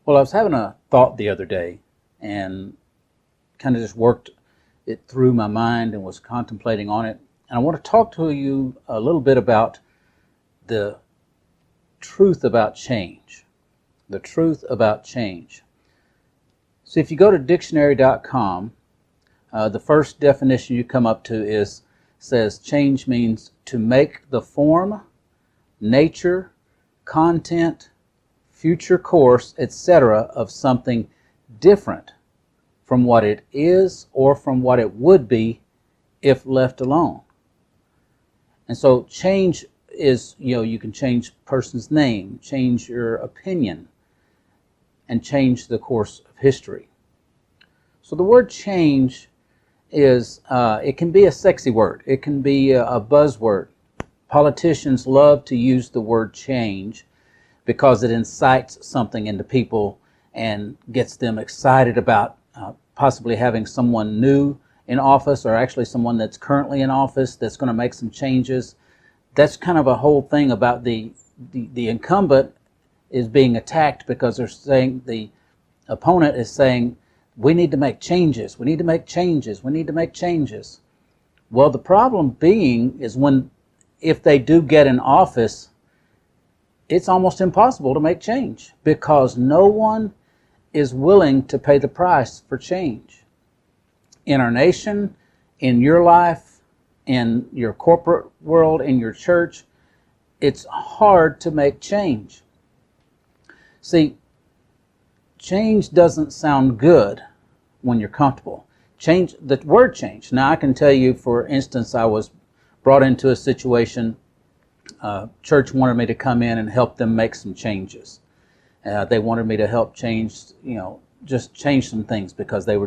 Well, I was having a thought the other day and kind of just worked it through my mind and was contemplating on it. And I want to talk to you a little bit about the truth about change. The truth about change. So if you go to dictionary.com, the first definition you come up to says change means to make the form, nature, content, future course, etc. of something different from what it is or from what it would be if left alone. And so change is, you can change a person's name, change your opinion, and change the course of history. So the word change is, it can be a sexy word. It can be a buzzword. Politicians love to use the word change because it incites something into people and gets them excited about possibly having someone new in office, or actually someone that's currently in office that's going to make some changes. That's kind of a whole thing about the incumbent is being attacked because they're saying, the opponent is saying, we need to make changes, we need to make changes, we need to make changes. Well, the problem being is if they do get in office, it's almost impossible to make change because no one is willing to pay the price for change. In our nation, in your life, in your corporate world, in your church, it's hard to make change. See, change doesn't sound good when you're comfortable. Change, the word change. Now I can tell you, for instance, I was brought into a situation, church wanted me to come in and help them make some changes. They wanted me to help change, just change some things because they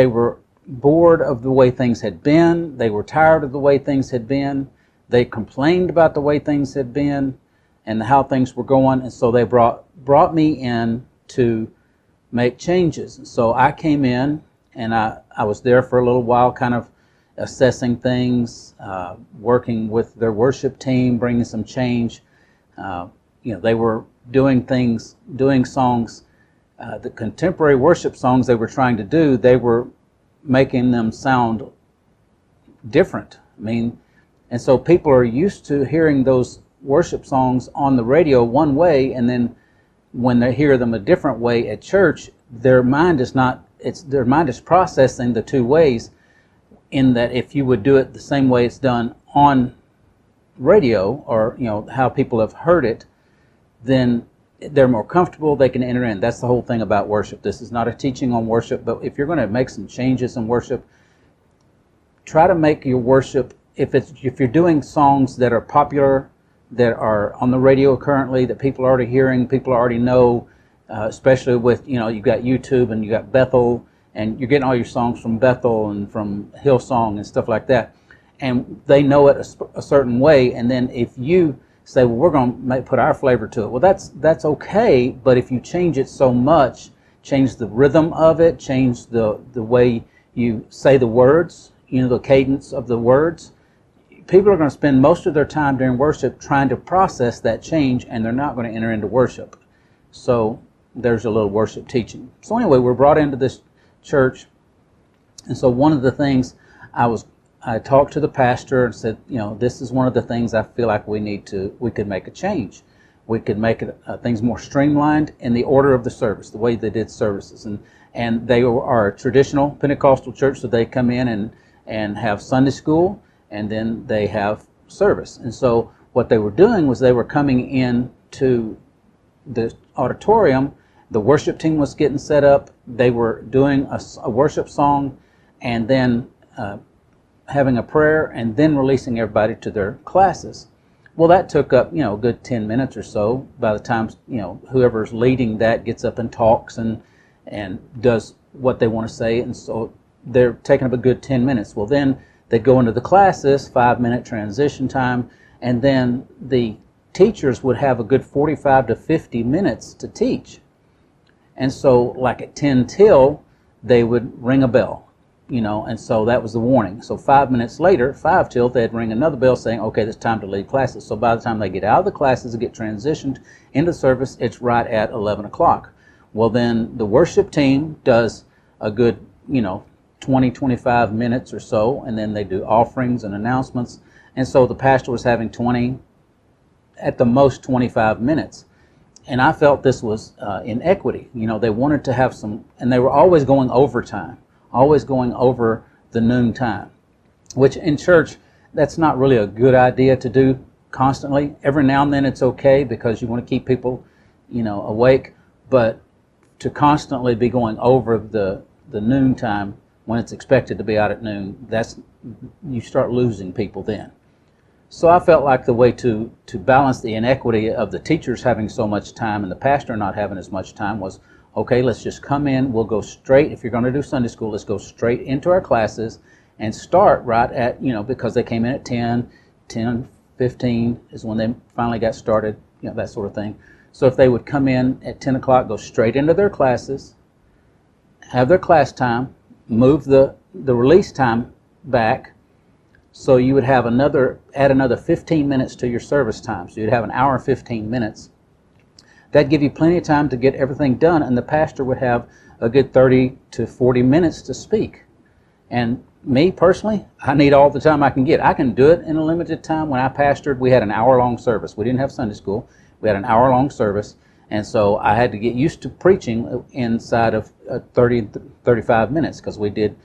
were bored of the way things had been. They were tired of the way things had been. They complained about the way things had been and how things were going. And so they brought me in to make changes. And so I came in and I was there for a little while, kind of assessing things, working with their worship team, bringing some change. They were doing songs, the contemporary worship songs they were trying to do, they were making them sound different. And so people are used to hearing those worship songs on the radio one way, and then when they hear them a different way at church, their mind is processing the two ways, in that if you would do it the same way it's done on radio, or how people have heard it, then they're more comfortable, they can enter in. That's the whole thing about worship. This is not a teaching on worship, but if you're going to make some changes in worship, try to make your worship, if you're doing songs that are popular, that are on the radio currently, that people are already hearing, people already know, especially with, you've got YouTube and you got Bethel, and you're getting all your songs from Bethel and from Hillsong and stuff like that, and they know it a certain way, and then if you say, well, we're going to put our flavor to it, well, that's okay, but if you change it so much, change the rhythm of it, change the way you say the words, the cadence of the words, people are going to spend most of their time during worship trying to process that change, and they're not going to enter into worship. So there's a little worship teaching. So anyway, we're brought into this church, and so one of the things I talked to the pastor and said, this is one of the things I feel like we could make a change. We could make things more streamlined in the order of the service, the way they did services. And they are a traditional Pentecostal church, so they come in and have Sunday school, and then they have service. And so what they were doing was they were coming in to the auditorium, the worship team was getting set up, they were doing a worship song, and then having a prayer, and then releasing everybody to their classes. Well, that took up, a good 10 minutes or so. By the time, whoever's leading that gets up and talks and does what they want to say, and so they're taking up a good 10 minutes. Well, then they go into the classes, 5-minute transition time, and then the teachers would have a good 45 to 50 minutes to teach. And so, like at 10 till, they would ring a bell. And so that was the warning. So 5 minutes later, 5 till, they'd ring another bell saying, okay, it's time to lead classes. So by the time they get out of the classes and get transitioned into service, it's right at 11 o'clock. Well, then the worship team does a good, 20, 25 minutes or so, and then they do offerings and announcements. And so the pastor was having 20, at the most 25 minutes. And I felt this was inequity. They wanted to have some, and they were always going overtime, always going over the noon time, which in church, that's not really a good idea to do constantly. Every now and then it's okay because you want to keep people, awake, but to constantly be going over the noon time when it's expected to be out at noon, you start losing people then. So I felt like the way to balance the inequity of the teachers having so much time and the pastor not having as much time was, okay, let's just come in, we'll go straight, if you're going to do Sunday school, let's go straight into our classes and start right at, because they came in at 10:15 is when they finally got started, that sort of thing. So if they would come in at 10 o'clock, go straight into their classes, have their class time, move the release time back, so you would have add another 15 minutes to your service time. So you'd have an hour and 15 minutes. That'd give you plenty of time to get everything done, and the pastor would have a good 30 to 40 minutes to speak. And me personally, I need all the time I can get. I can do it in a limited time. When I pastored, we had an hour-long service. We didn't have Sunday school. We had an hour-long service, and so I had to get used to preaching inside of 30, 35 minutes because we did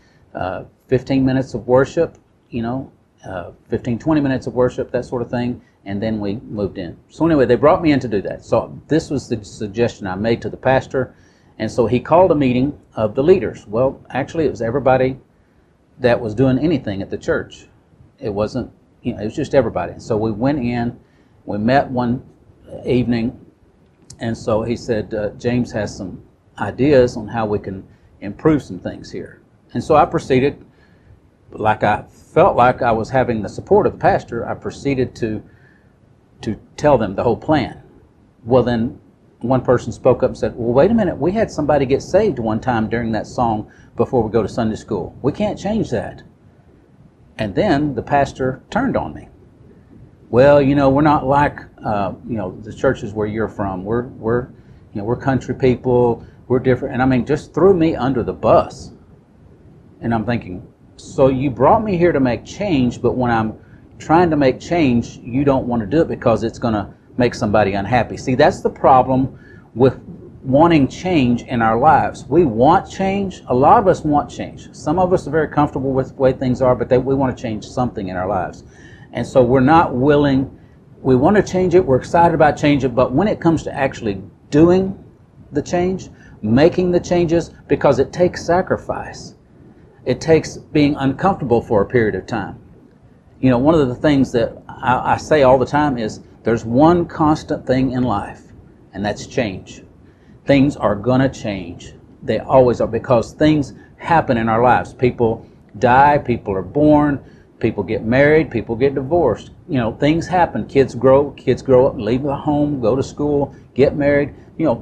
15 minutes of worship, 15, 20 minutes of worship, that sort of thing, and then we moved in. So anyway, they brought me in to do that. So this was the suggestion I made to the pastor, and so he called a meeting of the leaders. Well, actually, it was everybody that was doing anything at the church. It wasn't, it was just everybody. So we went in, we met one evening, and so he said, James has some ideas on how we can improve some things here. And so I proceeded, like I felt like I was having the support of the pastor, I proceeded to tell them the whole plan. Well, then one person spoke up and said, well, wait a minute, we had somebody get saved one time during that song before we go to Sunday school. We can't change that. And then the pastor turned on me. Well, we're not like, the churches where you're from. We're country people. We're different. And just threw me under the bus. And I'm thinking, so you brought me here to make change, but when I'm trying to make change, you don't want to do it because it's going to make somebody unhappy. See, that's the problem with wanting change in our lives. We want change. A lot of us want change. Some of us are very comfortable with the way things are, but we want to change something in our lives. And so we're not willing. We want to change it. We're excited about change it. But when it comes to actually doing the change, making the changes, because it takes sacrifice. It takes being uncomfortable for a period of time. One of the things that I say all the time is there's one constant thing in life, and that's change. Things are going to change. They always are, because things happen in our lives. People die, people are born, people get married, people get divorced. Things happen. Kids grow up, leave the home, go to school, get married.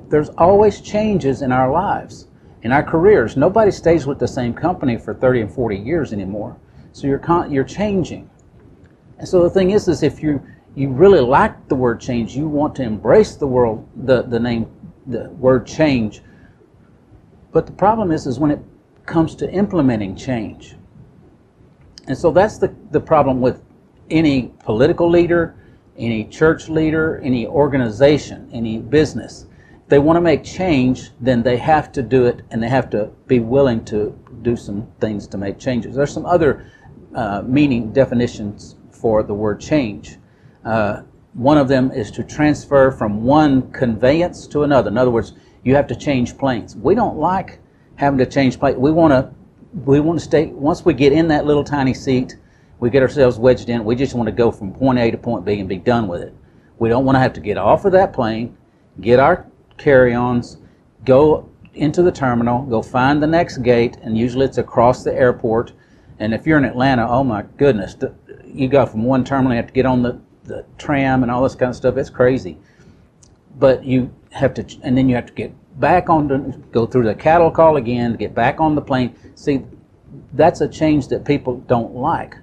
There's always changes in our lives. In our careers, nobody stays with the same company for 30 and 40 years anymore. So you're changing. And so the thing is if you really like the word change, you want to embrace the word change. But the problem is when it comes to implementing change. And so that's the problem with any political leader, any church leader, any organization, any business. They want to make change, then they have to do it, and they have to be willing to do some things to make changes. There's some other meaning definitions for the word change. One of them is to transfer from one conveyance to another. In other words, you have to change planes. We don't like having to change planes. We want to stay, once we get in that little tiny seat, we get ourselves wedged in, we just want to go from point A to point B and be done with it. We don't want to have to get off of that plane, get our carry-ons, go into the terminal, go find the next gate, and usually it's across the airport. And if you're in Atlanta, oh my goodness, you go from one terminal, you have to get on the tram and all this kind of stuff. It's crazy. But you have to, and then you have to get back on, go through the cattle call again, get back on the plane. See, that's a change that people don't like.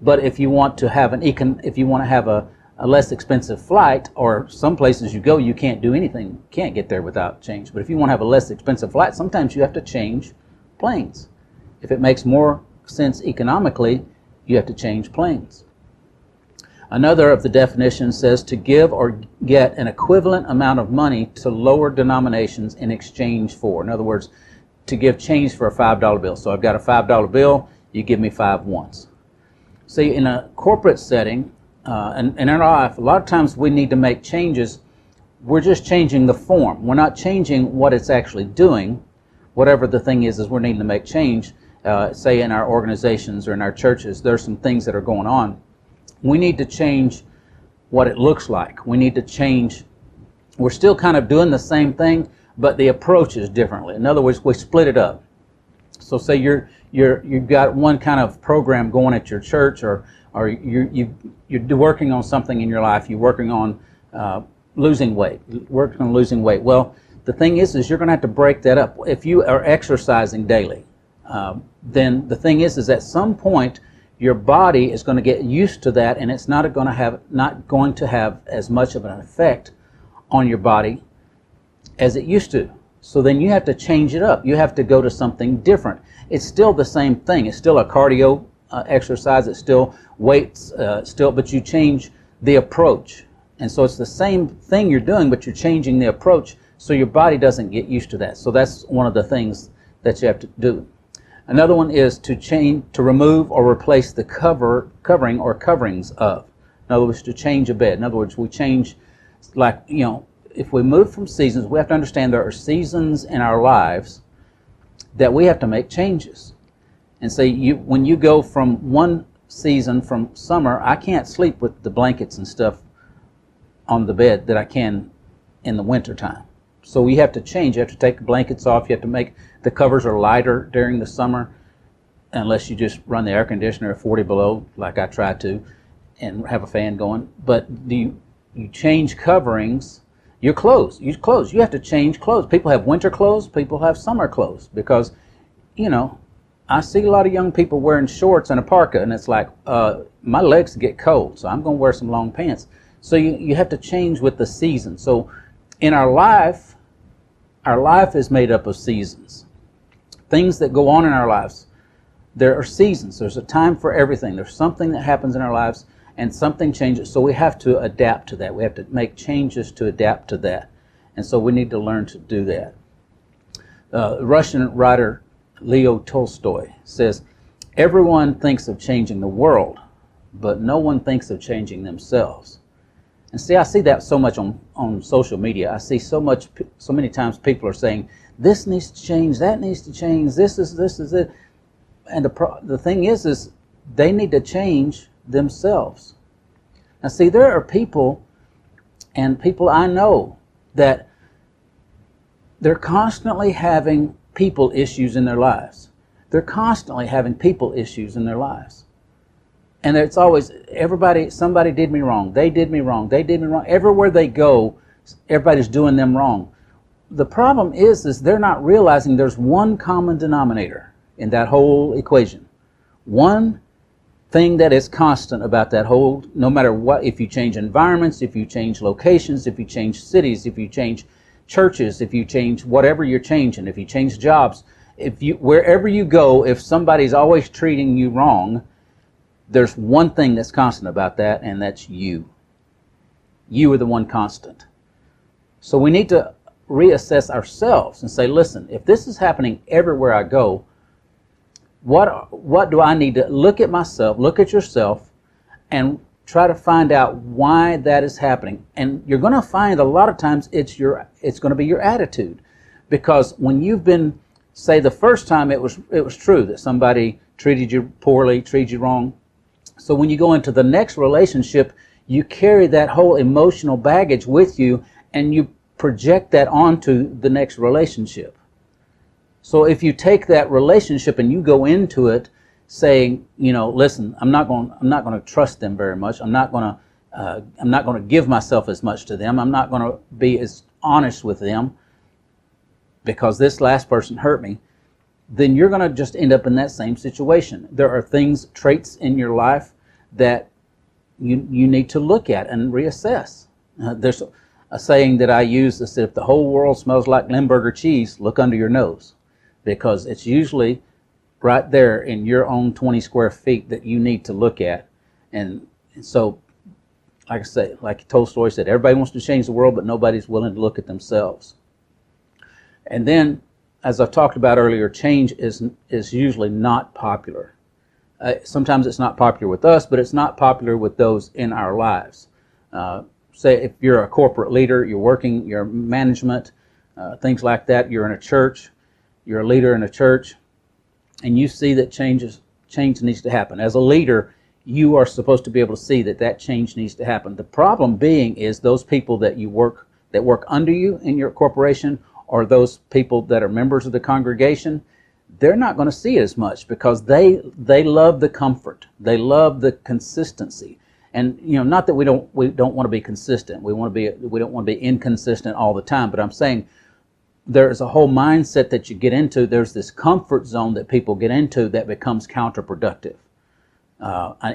But if you want to have if you want to have a a less expensive flight, or some places you go, you can't do anything, can't get there without change. But if you want to have a less expensive flight, sometimes you have to change planes. If it makes more sense economically, you have to change planes. Another of the definitions says to give or get an equivalent amount of money to lower denominations in exchange for. In other words, to give change for a $5 bill. So I've got a $5 bill, you give me 5 ones. See, in a corporate setting, and in our life, a lot of times we need to make changes. We're just changing the form. We're not changing what it's actually doing. Whatever the thing is we're needing to make change. Say in our organizations or in our churches, there's some things that are going on. We need to change what it looks like. We need to change. We're still kind of doing the same thing, but the approach is differently. In other words, we split it up. So say you've got one kind of program going at your church, or you're working on something in your life. You're working on losing weight. Well, the thing is you're going to have to break that up. If you are exercising daily, then the thing is at some point your body is going to get used to that, and it's not going to have as much of an effect on your body as it used to. So then you have to change it up. You have to go to something different. It's still the same thing. It's still a cardio exercise. It's still weights, but you change the approach. And so it's the same thing you're doing, but you're changing the approach so your body doesn't get used to that. So that's one of the things that you have to do. Another one is to remove or replace the covering or coverings of. In other words, to change a bed. In other words, we change, like, if we move from seasons, we have to understand there are seasons in our lives that we have to make changes. And so when you go from one season, from summer, I can't sleep with the blankets and stuff on the bed that I can in the winter time. So you have to change. You have to take the blankets off. You have to make the covers are lighter during the summer, unless you just run the air conditioner at 40 below, like I try to, and have a fan going. But you change coverings. Your clothes. You have to change clothes. People have winter clothes. People have summer clothes, because, I see a lot of young people wearing shorts and a parka, and it's like, my legs get cold, so I'm going to wear some long pants. So you have to change with the season. So in our life is made up of seasons. Things that go on in our lives, there are seasons. There's a time for everything. There's something that happens in our lives, and something changes. So we have to adapt to that. We have to make changes to adapt to that. And so we need to learn to do that. Russian writer Leo Tolstoy says, everyone thinks of changing the world, but no one thinks of changing themselves. And see, I see that so much on social media. I see so many times people are saying, this needs to change, that needs to change, this is it. And the thing is they need to change themselves. Now see, there are people I know that they're constantly having people issues in their lives. They're constantly having people issues in their lives. And it's always, somebody did me wrong, they did me wrong, they did me wrong. Everywhere they go, everybody's doing them wrong. The problem is they're not realizing there's one common denominator in that whole equation. One thing that is constant about that whole, no matter what, if you change environments, if you change locations, if you change cities, if you change churches, if you change whatever you're changing, if you change jobs, wherever you go, if somebody's always treating you wrong, there's one thing that's constant about that, and that's you. You are the one constant. So we need to reassess ourselves and say, listen, if this is happening everywhere I go, what do I need to look at myself, look at yourself, and try to find out why that is happening. And you're going to find a lot of times it's going to be your attitude. Because when you've been, say the first time it was true that somebody treated you poorly, treated you wrong. So when you go into the next relationship, you carry that whole emotional baggage with you, and you project that onto the next relationship. So if you take that relationship and you go into it saying, listen, I'm not going to trust them very much. I'm not going to give myself as much to them. I'm not going to be as honest with them because this last person hurt me. Then you're going to just end up in that same situation. There are traits in your life that you need to look at and reassess. There's a saying that I use that said, if the whole world smells like Limburger cheese, look under your nose, because it's usually right there in your own 20 square feet that you need to look at. And so, like I say, like Tolstoy said, everybody wants to change the world, but nobody's willing to look at themselves. And then, as I've talked about earlier, change is usually not popular. Sometimes it's not popular with us, but it's not popular with those in our lives. Say if you're a corporate leader, you're working, you're management, things like that, you're in a church, you're a leader in a church, and you see that change needs to happen. As a leader, you are supposed to be able to see that change needs to happen. The problem being is those people that work under you in your corporation, or those people that are members of the congregation, they're not going to see it as much, because they love the comfort. They love the consistency. And not that we don't want to be consistent. We don't want to be inconsistent all the time. But I'm saying there's a whole mindset that you get into. There's this comfort zone that people get into that becomes counterproductive.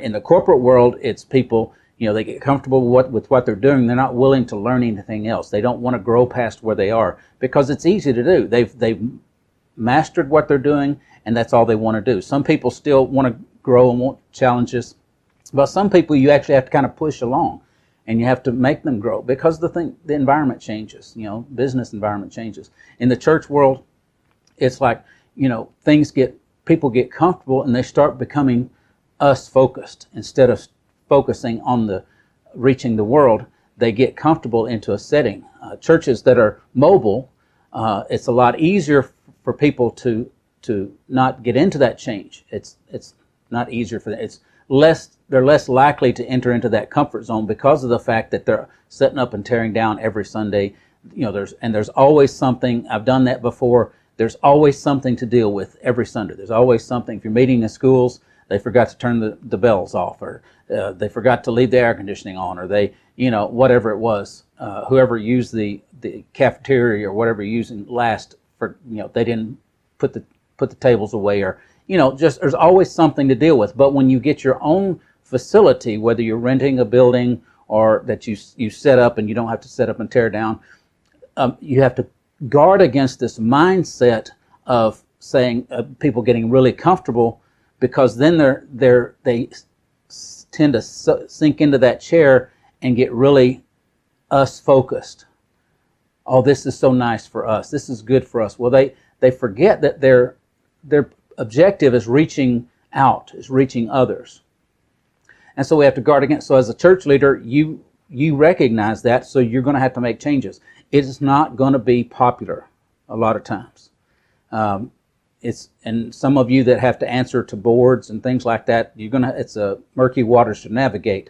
In the corporate world, it's people, they get comfortable with what they're doing. They're not willing to learn anything else. They don't want to grow past where they are, because it's easy to do. They've mastered what they're doing, and that's all they want to do. Some people still want to grow and want challenges, but some people you actually have to kind of push along, and you have to make them grow, because the environment changes. Business environment changes. In the church world, it's like people get comfortable, and they start becoming us focused instead of focusing on reaching the world. They get comfortable into a setting. Churches that are mobile, it's a lot easier for people to not get into that change. It's not easier for them. They're less likely to enter into that comfort zone, because of the fact that they're setting up and tearing down every Sunday. There's always something. I've done that before. There's always something to deal with every Sunday. There's always something. If you're meeting in schools, they forgot to turn the bells off, or they forgot to leave the air conditioning on, or they, whatever it was, whoever used the cafeteria or whatever you're using last, they didn't put the tables away, or just there's always something to deal with. But when you get your own facility, whether you're renting a building or that you set up and you don't have to set up and tear down, you have to guard against this mindset of saying people getting really comfortable, because then they tend to sink into that chair and get really us focused. Oh, this is so nice for us. This is good for us. Well, they forget that their objective is reaching out, is reaching others. And so we have to guard against. So as a church leader, you recognize that, so you're going to have to make changes. It is not going to be popular a lot of times. And some of you that have to answer to boards and things like that, it's a murky waters to navigate.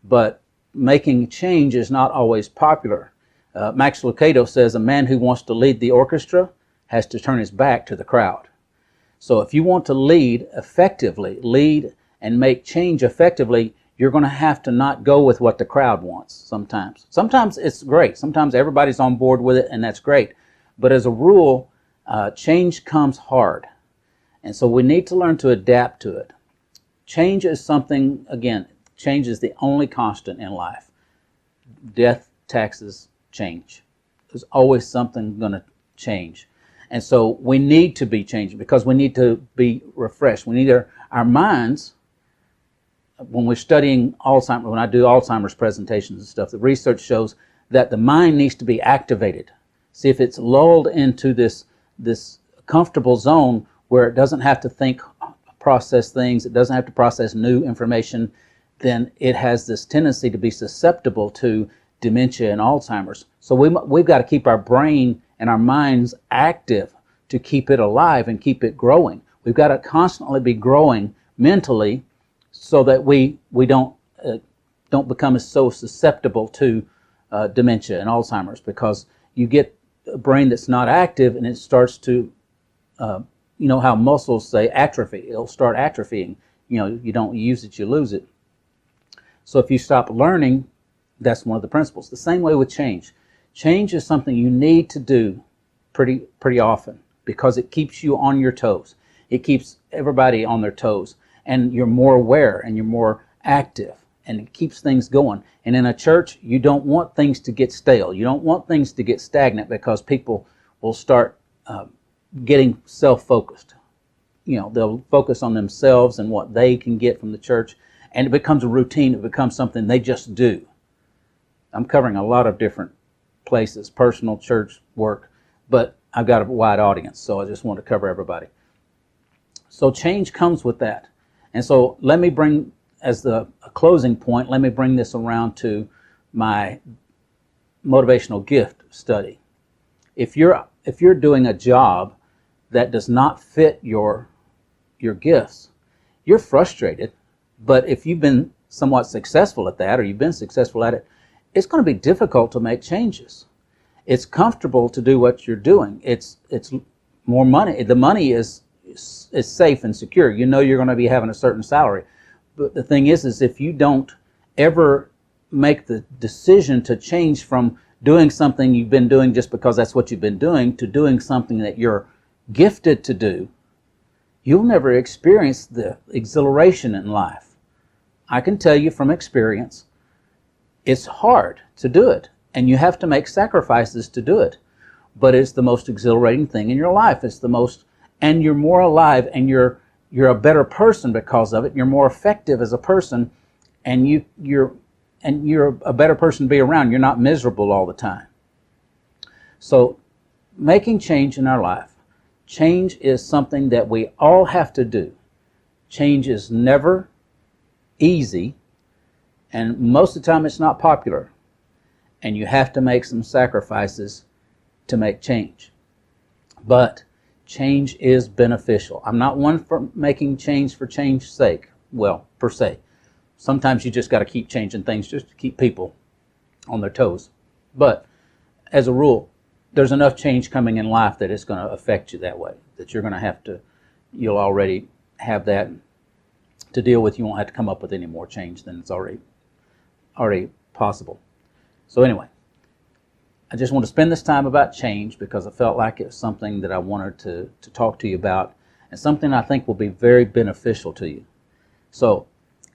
But making change is not always popular. Max Lucado says a man who wants to lead the orchestra has to turn his back to the crowd. So if you want to lead effectively, lead and make change effectively, you're going to have to not go with what the crowd wants sometimes. Sometimes it's great. Sometimes everybody's on board with it, and that's great. But as a rule, change comes hard. And so we need to learn to adapt to it. Change is something, again, change is the only constant in life. Death, taxes, change. There's always something going to change. And so we need to be changing, because we need to be refreshed. We need our minds, when we're studying Alzheimer's, when I do Alzheimer's presentations and stuff, the research shows that the mind needs to be activated. See, if it's lulled into this comfortable zone where it doesn't have to think, process things, it doesn't have to process new information, then it has this tendency to be susceptible to dementia and Alzheimer's. So we've got to keep our brain and our minds active to keep it alive and keep it growing. We've got to constantly be growing mentally, so that we don't become so susceptible to dementia and Alzheimer's, because you get a brain that's not active, and it starts to, how muscles say atrophy. It'll start atrophying. You don't use it, you lose it. So if you stop learning, that's one of the principles. The same way with change. Change is something you need to do pretty often, because it keeps you on your toes. It keeps everybody on their toes, and you're more aware and you're more active. and it keeps things going. And in a church, you don't want things to get stale. You don't want things to get stagnant, because people will start getting self-focused. They'll focus on themselves and what they can get from the church, and it becomes a routine. It becomes something they just do. I'm covering a lot of different places, personal, church, work, but I've got a wide audience, so I just want to cover everybody. So change comes with that. And so let me bring, as a closing point, let me bring this around to my motivational gift study. If you're doing a job that does not fit your gifts, you're frustrated. But if you've been somewhat successful at that, or you've been successful at it, it's going to be difficult to make changes. It's comfortable to do what you're doing. It's more money. The money is safe and secure. You know you're going to be having a certain salary. But the thing is if you don't ever make the decision to change from doing something you've been doing just because that's what you've been doing to doing something that you're gifted to do, you'll never experience the exhilaration in life. I can tell you from experience, it's hard to do it, and you have to make sacrifices to do it. But it's the most exhilarating thing in your life. It's the most, and you're more alive, and you're a better person because of it. You're more effective as a person, and you're a better person to be around. You're not miserable all the time. So making change in our life, change is something that we all have to do. Change is never easy, and most of the time it's not popular. And you have to make some sacrifices to make change. But change is beneficial. I'm not one for making change for change's sake, well, per se. Sometimes you just got to keep changing things just to keep people on their toes. But as a rule, there's enough change coming in life that it's going to affect you that way, that you're going to have to, you'll already have that to deal with. You won't have to come up with any more change than it's already possible. So anyway, I just want to spend this time about change because I felt like it was something that I wanted to talk to you about, and something I think will be very beneficial to you. So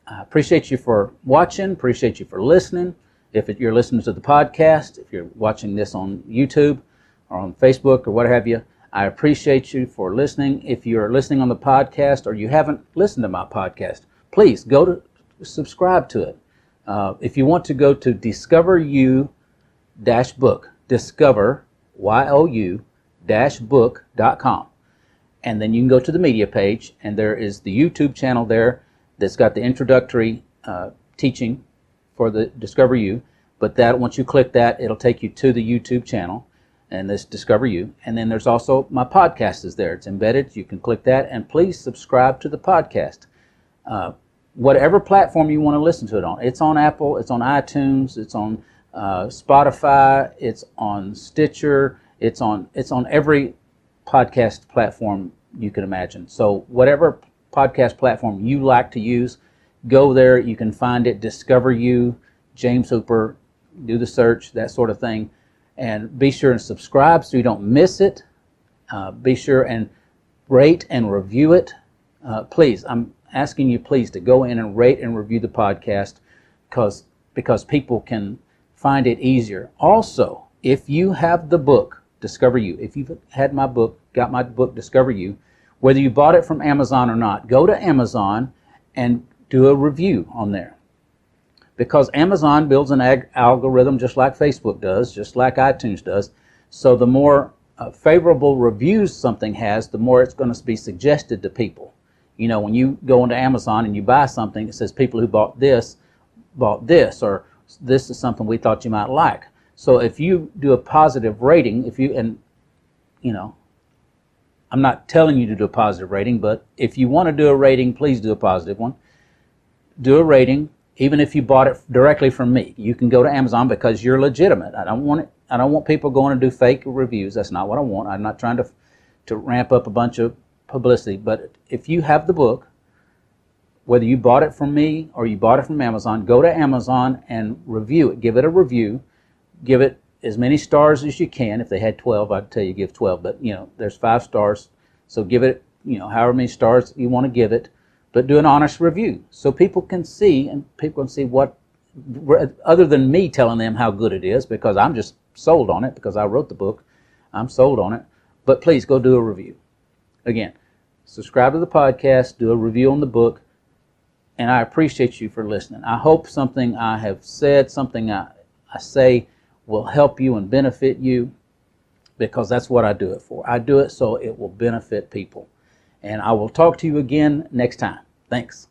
I appreciate you for watching, appreciate you for listening. If you're listening to the podcast, if you're watching this on YouTube or on Facebook or what have you, I appreciate you for listening. If you're listening on the podcast or you haven't listened to my podcast, please go to subscribe to it. If you want to go to discoveryou-book, discover, YOU-book.com. And then you can go to the media page, and there is the YouTube channel there that's got the introductory teaching for the Discover You. But that, once you click that, it'll take you to the YouTube channel, and this Discover You. And then there's also my podcast is there. It's embedded. You can click that, and please subscribe to the podcast. Whatever platform you want to listen to it on. It's on Apple, it's on iTunes, it's on Spotify, it's on Stitcher, it's on every podcast platform you can imagine. So whatever podcast platform you like to use, go there. You can find it, Discover You, James Hooper, do the search, that sort of thing. And be sure and subscribe so you don't miss it. Be sure and rate and review it. Please, I'm asking you please to go in and rate and review the podcast because people can find it easier. Also, if you have the book, Discover You, if you've had my book, got my book, Discover You, whether you bought it from Amazon or not, go to Amazon and do a review on there. Because Amazon builds an algorithm just like Facebook does, just like iTunes does. So the more favorable reviews something has, the more it's going to be suggested to people. You know, when you go into Amazon and you buy something, it says people who bought this, or this is something we thought you might like. So if you do a positive rating, I'm not telling you to do a positive rating, but if you want to do a rating, please do a positive one. Do a rating, even if you bought it directly from me. You can go to Amazon because you're legitimate. I don't want people going to do fake reviews. That's not what I want. I'm not trying to ramp up a bunch of publicity. But if you have the book, whether you bought it from me or you bought it from Amazon, go to Amazon and review it. Give it a review. Give it as many stars as you can. If they had 12, I'd tell you give 12. But, there's 5 stars. So give it, however many stars you want to give it. but do an honest review so people can see, and people can see what, other than me telling them how good it is, because I'm just sold on it because I wrote the book. I'm sold on it. But please go do a review. Again, subscribe to the podcast, do a review on the book, and I appreciate you for listening. I hope something I have said, something I say will help you and benefit you, because that's what I do it for. I do it so it will benefit people. And I will talk to you again next time. Thanks.